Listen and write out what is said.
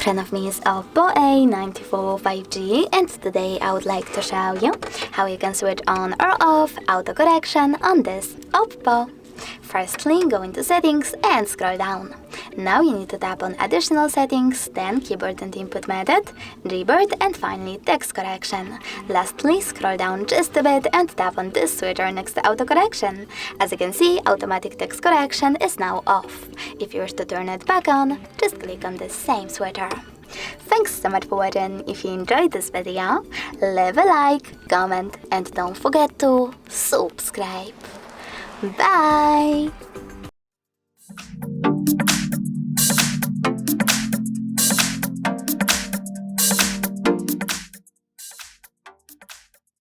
front of me is OPPO A94 5G, and today I would like to show you how you can switch on or off autocorrection on this OPPO. Firstly, go into settings and scroll down. Now you need to tap on additional settings, then keyboard and input method, Gboard, and finally text correction. Lastly, scroll down just a bit and tap on this switcher next to autocorrection. As you can see, automatic text correction is now off. If you wish to turn it back on, just click on this same switcher. Thanks so much for watching. If you enjoyed this video, leave a like, comment, and don't forget to subscribe. Bye!